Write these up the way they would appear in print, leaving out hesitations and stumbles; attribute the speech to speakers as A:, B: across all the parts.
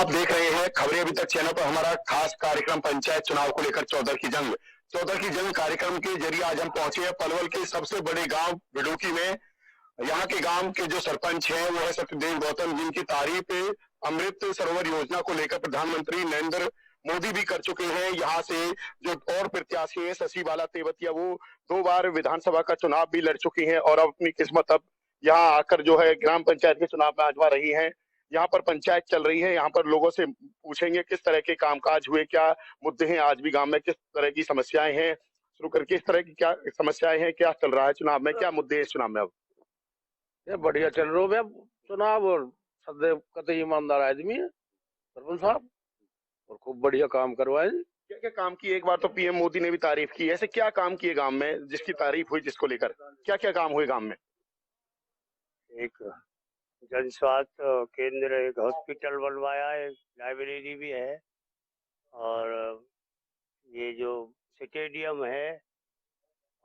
A: आप देख रहे हैं खबरें अभी तक चैनल पर। हमारा खास कार्यक्रम पंचायत चुनाव को लेकर चौदह की जंग कार्यक्रम के जरिए आज हम पहुंचे हैं पलवल के सबसे बड़े गांव बिडूकी में। यहाँ के गांव के जो सरपंच हैं वो है सत्यदेव गौतम, जिनकी तारीफ अमृत सरोवर योजना को लेकर प्रधानमंत्री नरेंद्र मोदी भी कर चुके हैं। यहाँ से जो और प्रत्याशी हैं शशि बाला तेवतिया, वो 2 बार विधानसभा का चुनाव भी लड़ चुकी हैं और अब अपनी किस्मत अब यहाँ आकर जो है ग्राम पंचायत के चुनाव में आजमा रही हैं। यहाँ पर पंचायत चल रही है, यहाँ पर लोगों से पूछेंगे किस तरह के कामकाज हुए, क्या मुद्दे हैं आज भी गांव में, किस तरह की समस्याएं हैं, शुरू करके इस तरह की क्या समस्याएं हैं, क्या चल रहा है चुनाव में, क्या मुद्दे हैं इस चुनाव में। अब
B: ये बढ़िया चल रहा है चुनाव और सदैव कतई ईमानदार आदमी है सरपंच साहब और खूब बढ़िया काम करवाए।
A: क्या क्या काम किए, एक बार तो पीएम मोदी ने भी तारीफ की, ऐसे क्या काम किए गांव में जिसकी तारीफ हुई, जिसको लेकर क्या क्या काम हुए गांव में।
C: एक जन स्वास्थ्य केंद्र, एक हॉस्पिटल बनवाया, एक लाइब्रेरी भी है और ये जो स्टेडियम है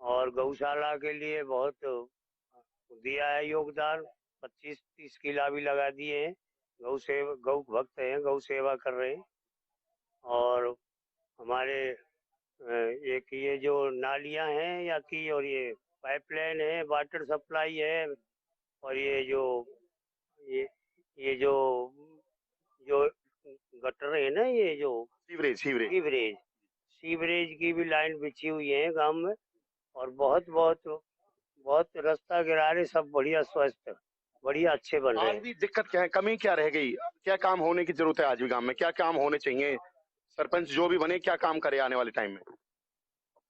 C: और गौशाला के लिए बहुत दिया है योगदान। 25-30 किला भी लगा दिए हैं। गौ भक्त हैं, गौ सेवा कर रहे हैं। और हमारे एक ये जो नालियां हैं यहाँ की और ये पाइपलाइन है, वाटर सप्लाई है और ये जो जो गटर है ना, ये जो सीवरेज की भी लाइन बिछी हुई है गांव में और बहुत रास्ता किनारे सब बढ़िया स्वस्थ, बढ़िया अच्छे बन रहे हैं।
A: आज भी दिक्कत क्या है, कमी क्या रह गई, क्या काम होने की जरूरत है आज भी गांव में, क्या काम होने चाहिए, सरपंच जो भी बने क्या काम करे आने वाले टाइम में।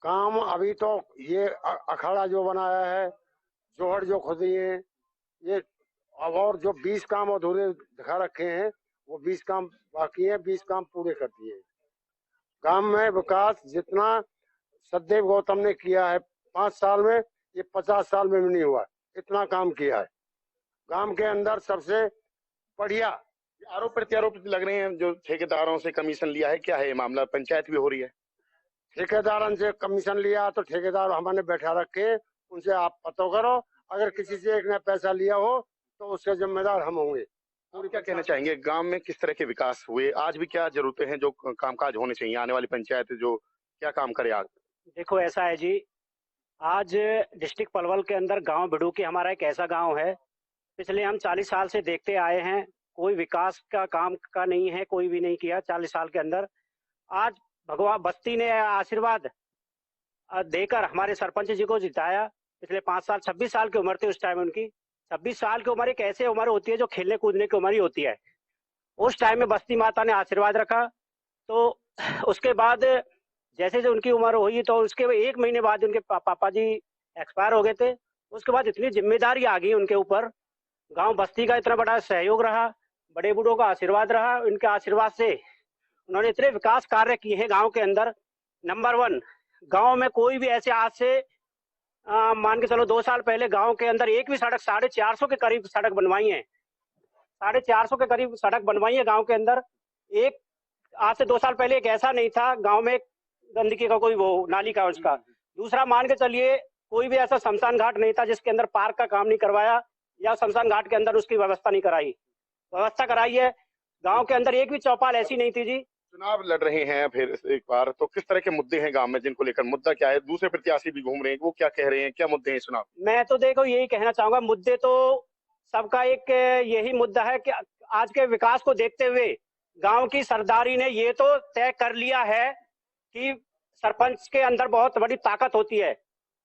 B: काम अभी तो ये अखाड़ा जो बनाया है, जोहड़ जो खुदी है, ये अब और जो 20 काम अधूरे दिखा रखे हैं वो 20 काम बाकी है, 20 काम पूरे कर दिए। गांव में विकास जितना सत्यदेव गौतम ने किया है 5 साल में, ये 50 साल में भी नहीं हुआ, इतना काम किया है। गांव के अंदर सबसे बढ़िया
A: आरोप प्रत्यारोप लग रहे हैं जो ठेकेदारों से कमीशन लिया है, क्या है ये मामला, पंचायत भी हो रही है।
B: ठेकेदारों से कमीशन लिया तो ठेकेदार हमारे बैठा रखे, उनसे आप पता करो, अगर किसी से एक ने पैसा लिया हो तो उसके जिम्मेदार हम होंगे।
A: और क्या कहना चाहेंगे गांव में किस तरह के विकास हुए, आज भी क्या जरूरतें हैं जो कामकाज होने चाहिए आने वाली पंचायत जो क्या काम करे आज।
D: देखो ऐसा है जी, आज डिस्ट्रिक्ट पलवल के अंदर गांव बिडूकी हमारा एक ऐसा गांव है, पिछले हम 40 साल से देखते आए हैं, कोई विकास का काम का नहीं है, कोई भी नहीं किया 40 साल के अंदर। आज भगवान बस्ती ने आशीर्वाद देकर हमारे सरपंच जी को जिताया। पिछले 5 साल 26 साल की उम्र थी उस टाइम उनकी। 26 साल की उम्र एक ऐसे उम्र होती है जो खेलने कूदने की उम्र ही होती है। उस टाइम में बस्ती माता ने आशीर्वाद रखा, तो उसके बाद जैसे जो उनकी उम्र हुई तो उसके 1 महीने बाद उनके पापा जी एक्सपायर हो गए थे। उसके बाद इतनी जिम्मेदारी आ गई उनके ऊपर, गांव बस्ती का इतना बड़ा सहयोग रहा, बड़े बूढ़ों का आशीर्वाद रहा, उनके आशीर्वाद से उन्होंने इतने विकास कार्य किए हैं गांव के अंदर। नंबर 1, गांव में कोई भी ऐसे आज से मान के चलो 2 साल पहले गांव के अंदर एक भी सड़क 450 के करीब सड़क बनवाई है, 450 के करीब सड़क बनवाई है गांव के अंदर। एक आज से 2 साल पहले एक ऐसा नहीं था गांव में गंदगी का कोई वो नाली का उसका। दूसरा मान के चलिए कोई भी ऐसा शमशान घाट नहीं था जिसके अंदर पार्क का काम नहीं करवाया या शमशान घाट के अंदर उसकी व्यवस्था नहीं कराई। व्यवस्था कराई है गांव के अंदर, एक भी चौपाल ऐसी नहीं थी जी।
A: चुनाव लड़ रहे हैं फिर एक बार, तो किस तरह के मुद्दे हैं गांव में जिनको लेकर, मुद्दा क्या है, दूसरे प्रत्याशी भी घूम रहे हैं वो क्या कह रहे हैं, क्या मुद्दे हैं चुनाव।
D: मैं तो देखो यही कहना चाहूंगा, मुद्दे तो सबका एक यही मुद्दा है कि आज के विकास को देखते हुए गांव की सरदारी ने ये तो तय कर लिया है कि सरपंच के अंदर बहुत बड़ी ताकत होती है।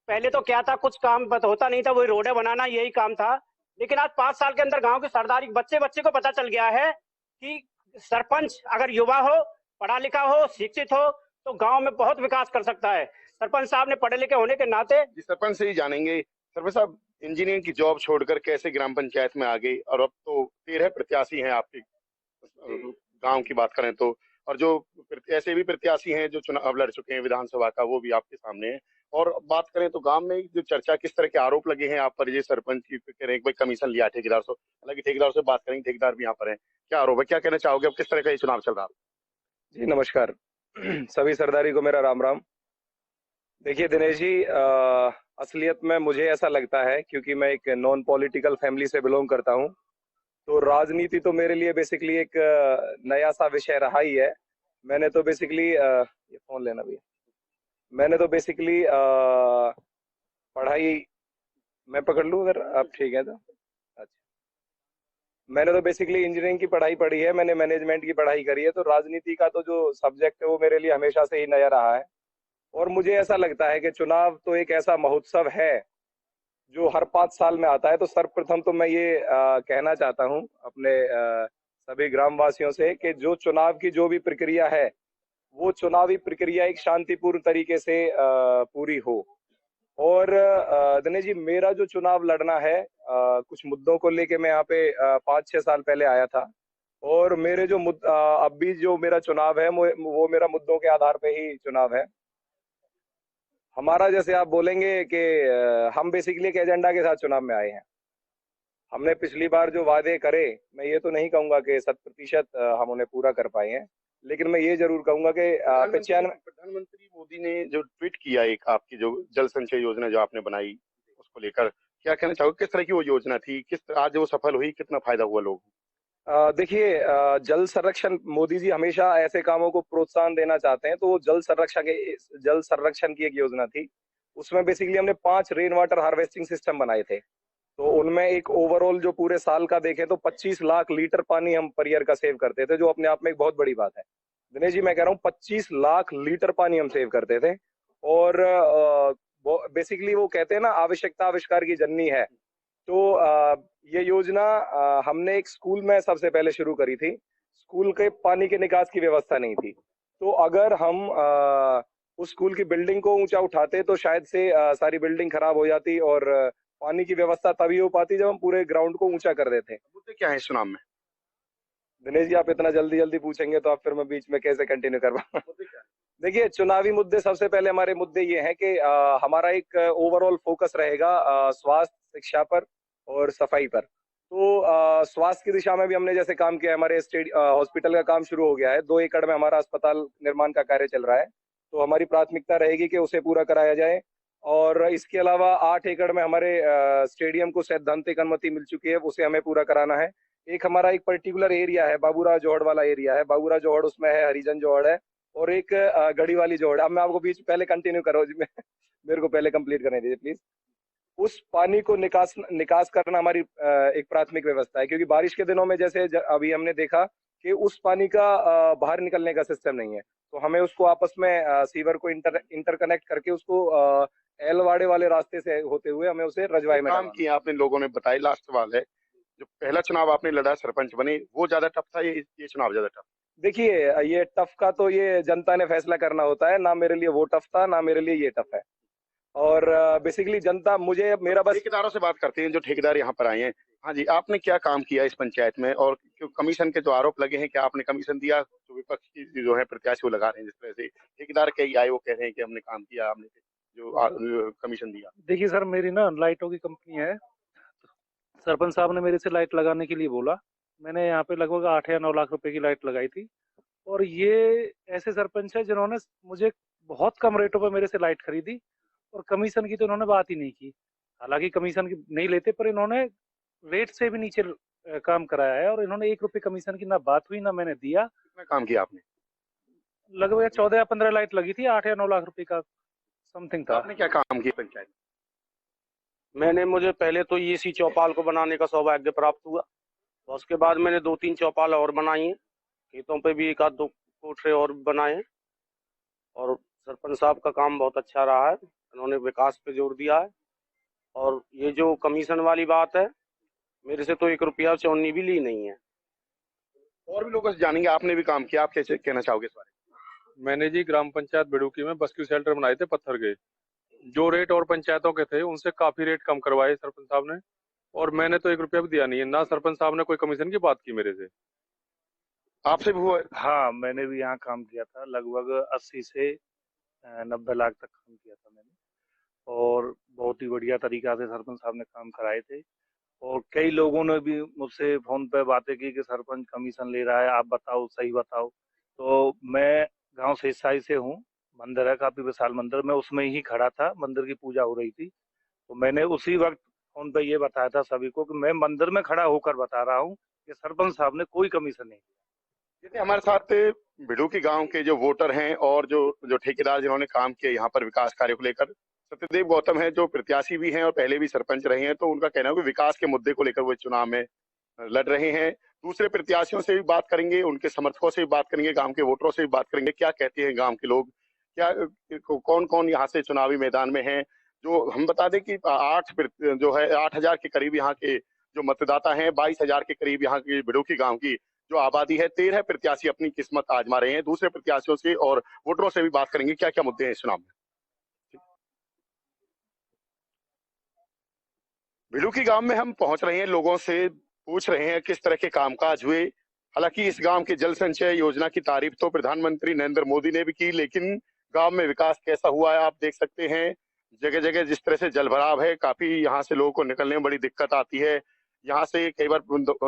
D: पहले तो क्या था, कुछ काम होता नहीं था, वही रोडें बनाना यही काम था। लेकिन आज 5 साल के अंदर गांव की सरदारी बच्चे को पता चल गया है कि सरपंच अगर युवा हो, पढ़ा लिखा हो, शिक्षित हो तो गांव में बहुत विकास कर सकता है। सरपंच साहब ने पढ़े लिखे होने के नाते
A: सरपंच से ही जानेंगे। सरपंच साहब, इंजीनियरिंग की जॉब छोड़कर कैसे ग्राम पंचायत में आ गई, और अब तो 13 प्रत्याशी हैं आपके गांव की बात करें तो, और जो ऐसे भी प्रत्याशी हैं जो चुनाव लड़ चुके हैं विधानसभा का वो भी आपके सामने है। और बात करें तो गांव में जो चर्चा, किस तरह के आरोप लगे हैं आप पर, ये सरपंच की कह रहे हैं भाई कमीशन लिया ठेकेदार से, हालांकि ठेकेदार से बात करेंगे, ठेकेदार भी यहाँ पर है, क्या आरोप है, क्या कहना चाहोगे, अब किस तरह का ये चुनाव चल रहा है।
E: जी नमस्कार सभी सरदारी को मेरा राम राम। देखिए दिनेश जी, असलियत में मुझे ऐसा लगता है, क्योंकि मैं एक नॉन पॉलिटिकल फैमिली से बिलोंग करता हूं, तो राजनीति तो मेरे लिए बेसिकली एक नया सा विषय रहा ही है। मैंने तो बेसिकली ये फोन लेना भैया। मैंने तो बेसिकली पढ़ाई मैं पकड़ लूँ अगर आप ठीक है तो। अच्छा, मैंने तो बेसिकली इंजीनियरिंग की पढ़ाई पढ़ी है, मैंने मैनेजमेंट की पढ़ाई करी है, तो राजनीति का तो जो सब्जेक्ट है वो मेरे लिए हमेशा से ही नया रहा है। और मुझे ऐसा लगता है कि चुनाव तो एक ऐसा महोत्सव है जो हर 5 साल में आता है। तो सर्वप्रथम तो मैं ये कहना चाहता हूँ अपने सभी ग्रामवासियों से कि जो चुनाव की जो भी प्रक्रिया है वो चुनावी प्रक्रिया एक शांतिपूर्ण तरीके से पूरी हो। और दिनेश जी, मेरा जो चुनाव लड़ना है कुछ मुद्दों को लेके मैं यहाँ पे 5-6 साल पहले आया था। और मेरे जो अब भी जो मेरा चुनाव है वो मेरा मुद्दों के आधार पे ही चुनाव है हमारा। जैसे आप बोलेंगे कि हम बेसिकली एक एजेंडा के साथ चुनाव में आए हैं। हमने पिछली बार जो वादे करे, मैं ये तो नहीं कहूंगा कि 100% हम उन्हें पूरा कर पाए हैं, लेकिन मैं ये जरूर कहूंगा कि 95
A: प्रधानमंत्री मोदी ने जो ट्वीट किया एक आपकी जो जल संचय योजना जो आपने बनाई उसको लेकर क्या कहना चाहोगे? किस तरह की वो योजना थी, किस आज वो सफल हुई, कितना फायदा हुआ लोगों को?
E: देखिए, जल संरक्षण मोदी जी हमेशा ऐसे कामों को प्रोत्साहन देना चाहते हैं, तो वो जल संरक्षण की एक योजना थी। उसमें बेसिकली हमने 5 रेन वाटर हार्वेस्टिंग सिस्टम बनाए थे। तो उनमें एक ओवरऑल जो पूरे साल का देखें तो 25 लाख लीटर पानी हम पर ईयर का सेव करते थे, जो अपने आप में एक बहुत बड़ी बात है। दिनेश जी, मैं कह रहा हूँ 25 लाख लीटर पानी हम सेव करते थे। और बेसिकली वो कहते हैं ना, आवश्यकता आविष्कार की जननी है। तो ये योजना हमने एक स्कूल में सबसे पहले शुरू करी थी। स्कूल के पानी के निकास की व्यवस्था नहीं थी, तो अगर हम उस स्कूल की बिल्डिंग को ऊंचा उठाते तो शायद से सारी बिल्डिंग खराब हो जाती और पानी की व्यवस्था तभी हो पाती जब हम पूरे ग्राउंड को ऊंचा कर देते।
A: मुद्दे क्या है इस चुनाव में?
E: दिनेश जी, आप इतना जल्दी जल्दी पूछेंगे तो आप फिर मैं बीच में कैसे कंटिन्यू कर पाऊंगा। देखिए, चुनावी मुद्दे सबसे पहले हमारे मुद्दे ये हैं कि हमारा एक ओवरऑल फोकस रहेगा स्वास्थ्य, शिक्षा पर और सफाई पर। तो स्वास्थ्य की दिशा में भी हमने जैसे काम किया है, हमारे हॉस्पिटल का काम शुरू हो गया है। 2 एकड़ में हमारा अस्पताल निर्माण का कार्य चल रहा है, तो हमारी प्राथमिकता रहेगी कि उसे पूरा कराया जाए। और इसके अलावा 8 एकड़ में हमारे स्टेडियम को सैद्धांतिक अनुमति मिल चुकी है, उसे हमें पूरा कराना है। एक हमारा एक पर्टिकुलर एरिया है, बाबूराव जोहड़ वाला एरिया है, बाबूराव जोहड़ उसमें है, हरिजन जोहड़ है और एक गढ़ी वाली जोहड़। अब मैं आपको बीच पहले कंटिन्यू करो जी, मेरे को पहले कंप्लीट करने दीजिए प्लीज। उस पानी को निकास करना हमारी एक प्राथमिक व्यवस्था है, क्योंकि बारिश के दिनों में जैसे अभी हमने देखा कि उस पानी का बाहर निकलने का सिस्टम नहीं है, तो हमें उसको आपस में सीवर को इंटरकनेक्ट करके उसको एलवाड़े वाले रास्ते से होते हुए हमें उसे रजवाई में
A: काम किया आपने, लोगों ने बताया। लास्ट सवाल है, जो पहला चुनाव आपने लड़ा, सरपंच बने, वो ज्यादा टफ था, ये चुनाव ज्यादा टफ?
E: देखिए, ये टफ का तो ये जनता ने फैसला करना होता है। ना मेरे लिए वो टफ था, ना मेरे लिए ये टफ है। और बेसिकली जनता मुझे मेरा बस
A: ठेकेदारों से बात करते हैं, जो ठेकेदार यहाँ पर आए हैं। हाँ जी, आपने क्या काम किया इस पंचायत में? और कमीशन के जो आरोप लगे हैं, क्या आपने कमीशन दिया? जो विपक्ष की जो है प्रत्याशी वो लगा रहे हैं जिस तरह से, ठेकेदार कई आए वो कह रहे हैं कि हमने काम किया, हमने जो कमीशन दिया।
F: देखिए सर, मेरी ना लाइटों की कंपनी है। सरपंच साहब ने मेरे से लाइट लगाने के लिए बोला। मैंने यहाँ पे लगभग 8 या 9 लाख रुपए की लाइट लगाई थी। और ये ऐसे सरपंच है जिन्होंने मुझे बहुत कम रेटों पर मेरे से लाइट खरीदी, और कमीशन की तो इन्होंने बात ही नहीं की। हालांकि कमीशन की नहीं लेते, पर इन्होंने रेट से भी नीचे काम कराया है, और इन्होंने 1 रुपये कमीशन की ना बात हुई ना मैंने दिया।
A: कितना काम किया आपने?
F: लगभग 14 या 15 लाइट लगी थी, 8 या 9 लाख रुपए का समथिंग था।
A: आपने क्या काम किया पंचायत?
G: मुझे पहले तो इसी चौपाल को बनाने का सौभाग्य प्राप्त हुआ, और उसके बाद मैंने 2-3 चौपाल और बनाई हैं। खेतों पे भी 1-2 कोठरे और बनाए हैं। और सरपंच साहब का काम बहुत अच्छा रहा है, उन्होंने विकास पे जोर दिया है। और ये जो कमीशन वाली बात है, मेरे से तो 1 रुपया चौनी भी ली नहीं है।
A: और भी लोगों से जानेंगे, आपने भी काम किया, आप कैसे कहना चाहोगे इस बारे में?
H: मैंने जी ग्राम पंचायत बिडुकी में बस्क्यू शेल्टर बनाए थे पत्थर के। जो रेट और पंचायतों के थे उनसे काफी रेट कम करवाए सरपंच साहब ने, और मैंने तो 1 रुपया भी दिया नहीं है। ना सरपंच साहब ने कोई कमीशन की बात की मेरे से।
A: आपसे भी हुआ?
F: हाँ, मैंने भी यहाँ काम किया था। लगभग 80 से 90 लाख तक काम किया था मैंने, और बहुत ही बढ़िया तरीका से सरपंच साहब ने काम कराए थे। और कई लोगों ने भी मुझसे फोन पे बातें की कि सरपंच कमीशन ले रहा है, आप बताओ, सही बताओ। तो मैं गांव शेषशाही से हूँ। मंदिर है, काफी विशाल मंदिर, मैं उसमें ही खड़ा था, मंदिर की पूजा हो रही थी। तो मैंने उसी वक्त फोन पे ये बताया था सभी को कि मैं मंदिर में खड़ा होकर बता रहा हूँ कि सरपंच साहब ने कोई कमीशन नहीं दिया।
A: जैसे हमारे साथ बिडुकी गांव के जो वोटर हैं और जो जो ठेकेदार जिन्होंने काम किया यहाँ पर विकास कार्य को लेकर, सत्यदेव गौतम है जो प्रत्याशी भी हैं और पहले भी सरपंच रहे हैं, तो उनका कहना है कि विकास के मुद्दे को लेकर वो चुनाव में लड़ रहे हैं। दूसरे प्रत्याशियों से भी बात करेंगे, उनके समर्थकों से भी बात करेंगे, गांव के वोटरों से भी बात करेंगे, क्या कहते हैं गांव के लोग, क्या कौन कौन यहाँ से चुनावी मैदान में हैं। जो हम बता दें कि 8,000 के करीब यहाँ के जो मतदाता हैं, 22,000 के करीब यहाँ की बिडुकी गांव की जो आबादी है, 13 प्रत्याशी अपनी किस्मत आजमा रहे हैं। दूसरे प्रत्याशियों से और वोटरों से भी बात करेंगे, क्या क्या मुद्दे हैं इस चुनाव में। बिडुकी गांव में हम पहुंच रहे हैं, लोगों से पूछ रहे हैं किस तरह के कामकाज हुए। हालांकि इस गांव के जल संचय योजना की तारीफ तो प्रधानमंत्री नरेंद्र मोदी ने भी की, लेकिन गांव में विकास कैसा हुआ है आप देख सकते हैं। जगह जगह जिस तरह से जलभराव है, काफी यहाँ से लोगों को निकलने में बड़ी दिक्कत आती है। यहाँ से कई बार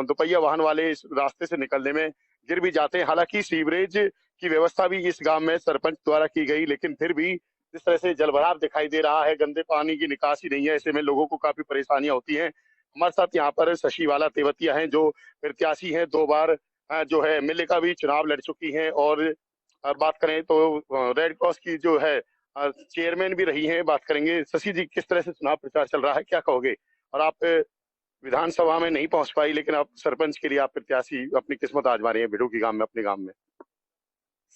A: दोपहिया वाहन वाले इस रास्ते से निकलने में गिर भी जाते हैं। हालांकि सीवरेज की व्यवस्था भी इस गांव में सरपंच द्वारा की गई, लेकिन फिर भी जिस तरह से जलभराव दिखाई दे रहा है, गंदे पानी की निकासी नहीं है, ऐसे में लोगों को काफी परेशानियां होती हैं। हमारे साथ यहाँ पर शशिबाला तेवतिया हैं जो प्रत्याशी हैं, 2 बार जो है एमएलए का भी चुनाव लड़ चुकी हैं, और बात करें तो रेड क्रॉस की जो है चेयरमैन भी रही हैं। बात करेंगे शशि जी, किस तरह से चुनाव प्रचार चल रहा है, क्या कहोगे। और आप विधानसभा में नहीं पहुंच पाई, लेकिन आप सरपंच के लिए आप प्रत्याशी अपनी किस्मत आजमा रही हैं बिडुकी गांव में, अपने गांव में।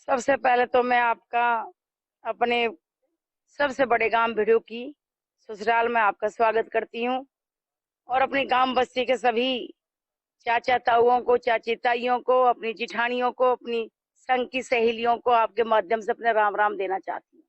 I: सबसे पहले तो मैं आपका अपने सबसे बड़े गांव बिडुकी ससुराल में आपका स्वागत करती हूं, और अपनी गांव बस्ती के सभी चाचा ताऊओं को, चाची ताइयों को, अपनी जिठानियों को, अपनी संग की सहेलियों को आपके माध्यम से अपने राम राम देना चाहती हूँ।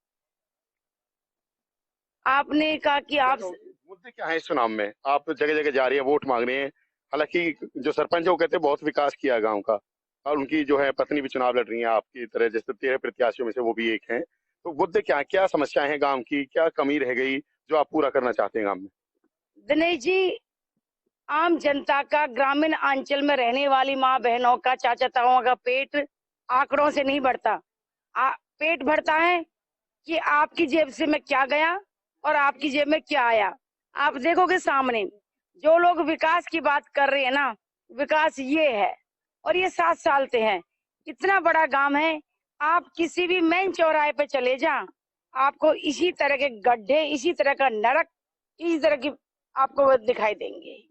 I: आपने कहा कि आप
A: मुद्दे क्या है इस चुनाव में, आप जगह जगह जा रही है, वोट मांग रहे हैं। हालांकि जो सरपंच है वो कहते हैं बहुत विकास किया गांव का, और उनकी जो है पत्नी भी चुनाव लड़ रही है आपकी तरह, जैसे 13 प्रत्याशियों में से वो भी एक हैं। तो मुद्दे क्या समस्याएं हैं गांव की, क्या कमी रह गई जो आप पूरा करना चाहते हैं गांव में।
I: दिनेश जी, आम जनता का, ग्रामीण अंचल में रहने वाली माँ बहनों का, चाचा ताऊओं का पेट आंकड़ों से नहीं बढ़ता। पेट बढ़ता है कि आपकी जेब से में क्या गया और आपकी जेब में क्या आया। आप देखोगे सामने जो लोग विकास की बात कर रहे हैं ना, विकास ये है, और ये 7 साल से है। इतना बड़ा गांव है, आप किसी भी मेन चौराहे पे चले जा, आपको इसी तरह के गड्ढे, इसी तरह का नरक, इसी तरह की आपको दिखाई देंगे।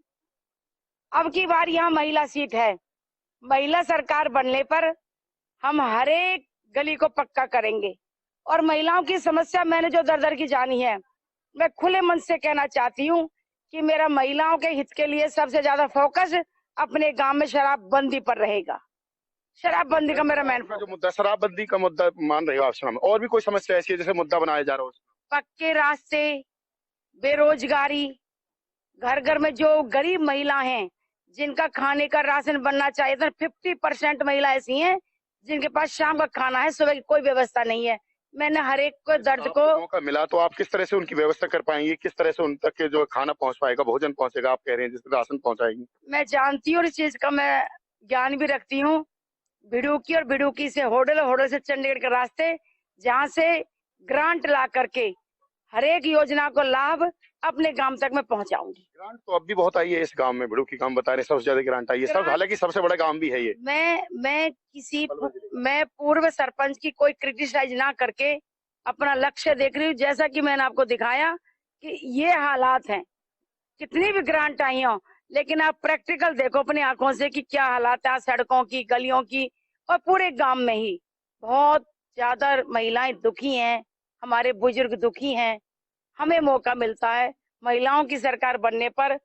I: अब की बार यहाँ महिला सीट है, महिला सरकार बनने पर हम हर एक गली को पक्का करेंगे। और महिलाओं की समस्या मैंने जो दर दर की जानी है, मैं खुले मन से कहना चाहती हूँ कि मेरा महिलाओं के हित के लिए सबसे ज्यादा फोकस अपने गांव में शराबबंदी पर रहेगा। शराबबंदी का मेरा मेन
A: जो मुद्दा, शराबबंदी का मुद्दा मान रहे हो आप चुनाव में, और भी कोई समस्या ऐसी है जैसे मुद्दा बनाया जा रहा हो।
I: पक्के रास्ते, बेरोजगारी, घर घर में जो गरीब महिला हैं जिनका खाने का राशन बनना चाहिए था, 50% महिला ऐसी हैं जिनके पास शाम का खाना है, सुबह की कोई व्यवस्था नहीं है। मैंने हर एक को दर्द को
A: मौका मिला तो आप किस तरह से उनकी व्यवस्था कर पाएंगे, किस तरह से उन तक के जो खाना पहुंच पाएगा, भोजन पहुंचेगा, आप कह रहे हैं जिस तरह राशन पहुंचाएंगे।
I: मैं जानती हूँ, इस चीज का मैं ज्ञान भी रखती हूँ। बिडुकी और बिडुकी से होडल, होडल से चंडीगढ़ के रास्ते, जहाँ से ग्रांट ला करके हर एक योजना को लाभ अपने गांव तक मैं पहुंचाऊंगी।
A: ग्रांट तो अब भी बहुत आई है इस गांव में, बिडुकी गांव बता रहे सबसे ज्यादा ग्रांट आई है सब, हालांकि सबसे बड़ा गांव भी है ये।
I: मैं पूर्व सरपंच की कोई क्रिटिसाइज ना करके अपना लक्ष्य देख रही हूँ। जैसा कि मैंने आपको दिखाया कि ये हालात हैं, कितनी भी ग्रांट आई हो, लेकिन आप प्रैक्टिकल देखो अपनी आंखों से कि क्या हालात है सड़कों की, गलियों की, और पूरे गांव में ही बहुत ज्यादा महिलाएं दुखी हैं, हमारे बुजुर्ग दुखी हैं। हमें मौका मिलता है, महिलाओं की सरकार बनने पर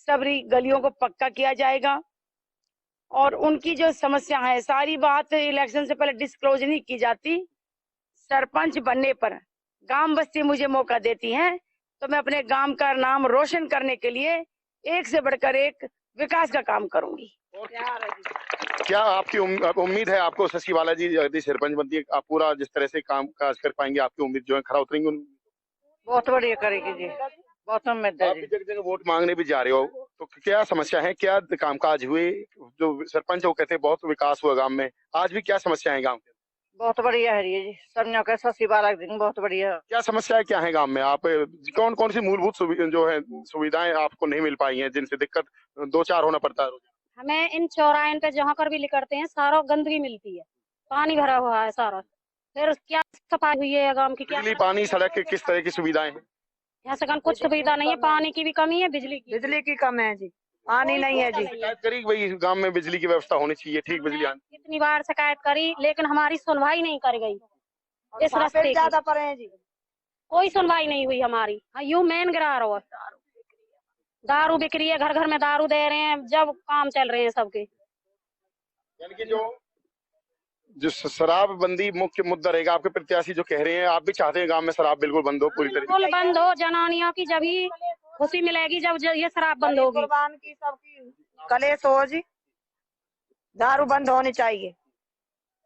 I: सभी गलियों को पक्का किया जाएगा, और उनकी जो समस्या है, सारी बात इलेक्शन से पहले डिस्क्लोज नहीं की जाती। सरपंच बनने पर गांव बस्ती मुझे मौका देती है तो मैं अपने गांव का नाम रोशन करने के लिए एक से बढ़कर एक विकास का काम करूंगी।
A: क्या आपकी उम्मीद है आपको शशिबाला जी यदि सरपंच बनती है, आप पूरा जिस तरह से काम काज कर पाएंगे, आपकी उम्मीद जो है खरा उतरेंगे?
I: बहुत बढ़िया करेगी जी, बहुत उम्मीद है।
A: आप जगह जगह वोट मांगने भी जा रहे हो, तो क्या समस्या है, क्या कामकाज हुए? जो सरपंच वो कहते हैं बहुत विकास हुआ गांव में, आज भी क्या समस्या है गांव के?
I: बहुत बढ़िया है जी, समझो के शशिबाला दिन बहुत बढ़िया।
A: क्या समस्याएं क्या है गांव में? आप कौन कौन सी मूलभूत जो है सुविधाएं आपको नहीं मिल पाई हैं, जिनसे दिक्कत 2-4 होना पड़ता है?
J: हमें इन चौराहे पे जहाँ कर भी निकलते हैं सारा गंदगी मिलती है, पानी भरा हुआ है सारा। फिर क्या सफाई हुई है गांव की? क्या
A: बिजली, पानी, सड़क की किस तरह की सुविधाएं हैं?
J: यहाँ से कुछ सुविधा नहीं है, पानी की भी कमी है, बिजली की
I: कम है जी, पानी नहीं है जी।
A: शिकायत करी भाई गांव में बिजली की व्यवस्था होनी चाहिए, ठीक बिजली आनी।
J: कितनी बार शिकायत करी लेकिन हमारी सुनवाई नहीं कर गई। इस रास्ते की
I: ज्यादा पड़े हैं जी,
J: कोई सुनवाई नहीं हुई हमारी। हाँ, यूं मेन गिरा रहा है, दारू बिक्री है, घर घर में दारू दे रहे हैं जब काम चल रहे हैं सबके।
A: यानी कि जो शराबबंदी मुख्य मुद्दा रहेगा, आपके प्रत्याशी जो कह रहे हैं, आप भी चाहते हैं गांव में शराब बिल्कुल बंद हो पूरी तरीके
J: बिल्कुल बंद हो, जनानियों की जब ही खुशी मिलेगी जब ये शराब बंद होगी।
I: कुर्बान की सबकी कलेश हो जी, दारू बंद होनी चाहिए।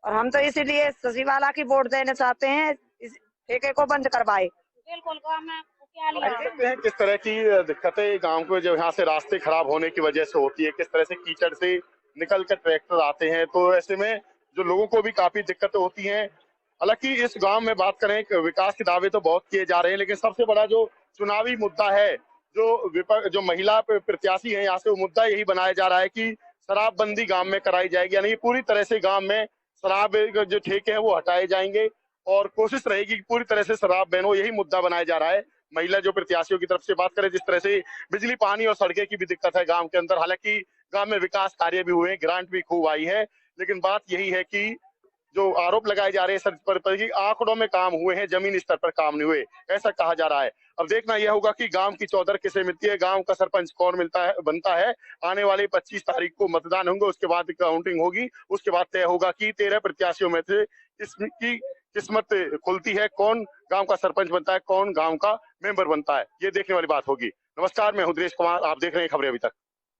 I: और हम तो इसीलिए सचिवालय की वोट देना चाहते हैं, इस ठेके को बंद करवाए।
J: बिल्कुल, गाँव में क्या लिया?
A: देखते हैं किस तरह की दिक्कतें गांव को जो यहाँ से रास्ते खराब होने की वजह से होती है, किस तरह से कीचड़ से निकल कर ट्रैक्टर आते हैं, तो ऐसे में जो लोगों को भी काफी दिक्कतें होती हैं। हालांकि इस गांव में बात करें, विकास के दावे तो बहुत किए जा रहे हैं, लेकिन सबसे बड़ा जो चुनावी मुद्दा है, जो महिला प्रत्याशी है यहाँ से, वो मुद्दा यही बनाया जा रहा है कि शराबबंदी गांव में कराई जाएगी, यानी पूरी तरह से गांव में शराब जो ठेके हैं वो हटाए जाएंगे और कोशिश रहेगी कि पूरी तरह से शराब बैन हो। यही मुद्दा बनाया जा रहा है। महिला जो प्रत्याशियों की तरफ से बात करें, जिस तरह से बिजली, पानी और सड़कें की भी दिक्कत है गांव के अंदर, हालांकि गांव में विकास कार्य भी हुए हैं, ग्रांट भी खूब आई है, लेकिन बात यही है कि जो आरोप लगाए जा रहे हैं सर पर कि आंकड़ों में काम हुए हैं, जमीन स्तर पर काम नहीं हुए, ऐसा कहा जा रहा है। अब देखना यह होगा कि गांव की चौधर किसे मिलती है, गांव का सरपंच कौन बनता है। आने वाली 25 तारीख को मतदान होंगे, उसके बाद काउंटिंग होगी, उसके बाद तय होगा कि 13 प्रत्याशियों में से इसकी किस्मत खुलती है, कौन गांव का सरपंच बनता है, कौन गांव का मेंबर बनता है। ये देखने वाली बात होगी। नमस्कार, मैं हूं दिनेश कुमार, आप देख रहे हैं खबरें अभी तक।